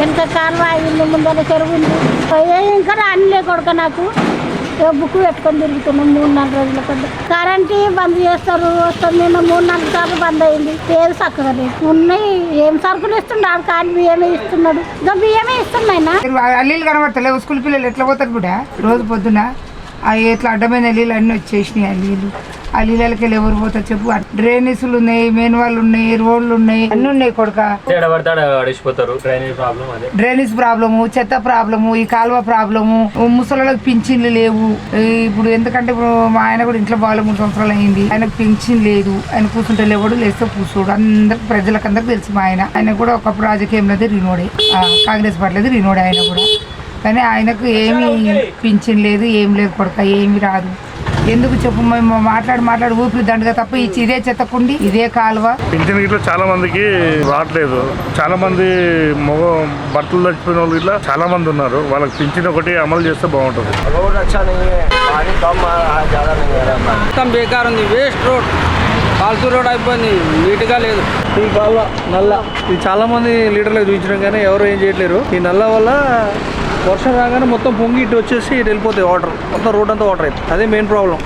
వెనక కాలువ ఇల్లు ముందర చెరువు ఉంది ఇంకా రానిలే కొడుక నాకు బుక్ పెట్టుకొని తిరుగుతున్నాం 3-4 రోజుల కొద్ది కరెంట్ బంద్ చేస్తారు వస్తుంది నిన్న 3-4 సార్లు బంద్ అయింది ఏది చక్కగా లేదు ఉన్నాయి ఏం సరుకులు ఇస్తున్నాడు కానీ బియ్యమే ఇస్తున్నాడు ఇంకా బియ్యమే ఇస్తున్నాయినా అల్లీలు కనబడతలేవు స్కూల్ పిల్లలు ఎట్లా పోతారు కూడా రోజు పొద్దున ఎట్లా అడ్డమైన అల్లీలు అన్నీ వచ్చేసినాయి అల్లీలు ఆ నీళ్ళకి ఎవరు పోతారు చెప్పు డ్రైనేజీలు ఉన్నాయి మెయిన్ వాళ్ళు ఉన్నాయి రోడ్లు ఉన్నాయి అన్ని ఉన్నాయి కొడుక డ్రైనేజ్ ప్రాబ్లము చెత్త ప్రాబ్లము ఈ కాలువ ప్రాబ్లము ముసలికి పింఛన్లు లేవు ఇప్పుడు ఎందుకంటే ఇప్పుడు మా ఆయన కూడా ఇంట్లో బాగా 3 సంవత్సరాలు అయింది ఆయనకు పింఛన్ లేదు ఆయన కూర్చుంటే లేవడు లేస్తే కూర్చోడు అందరికి ప్రజలకు అందరికి తెలుసు మా ఆయన కూడా ఒకప్పుడు రాజకీయంలో రినోడే కాంగ్రెస్ పార్టీలో రినోడే ఆయన కూడా కానీ ఆయనకు ఏమీ పింఛన్ లేదు ఏం లేదు కొడుక ఏమి రాదు ఎందుకు చెప్పు మేము మాట్లాడి ఊపిరి దండగా తప్ప ఇదే చెత్తకుండి ఇదే కాలువ పింఛన్ ఇట్లా చాలా మందికి రావట్లేదు చాలా మంది భర్తలు చచ్చిపోయిన వాళ్ళు ఇట్లా చాలా మంది ఉన్నారు వాళ్ళకి పింఛన్ ఒకటి అమలు చేస్తే బాగుంటుంది మొత్తం బేకార్ ఉంది వేస్ట్ రోడ్ ఫాల్తూ రోడ్ అయిపోయింది నీట్గా లేదు ఈ కాలువ నల్ల ఇది చాలా మంది లీటర్లకు చూపించడం కానీ ఎవరు ఏం చేయట్లేరు ఈ నల్ల వల్ల వర్షం రాగానే మొత్తం పొంగి ఇటు వచ్చేసి ఇటు వెళ్ళిపోతాయి వాటర్ మొత్తం రోడ్ అంతా వాటర్ అవుతుంది అదే మెయిన్ ప్రాబ్లం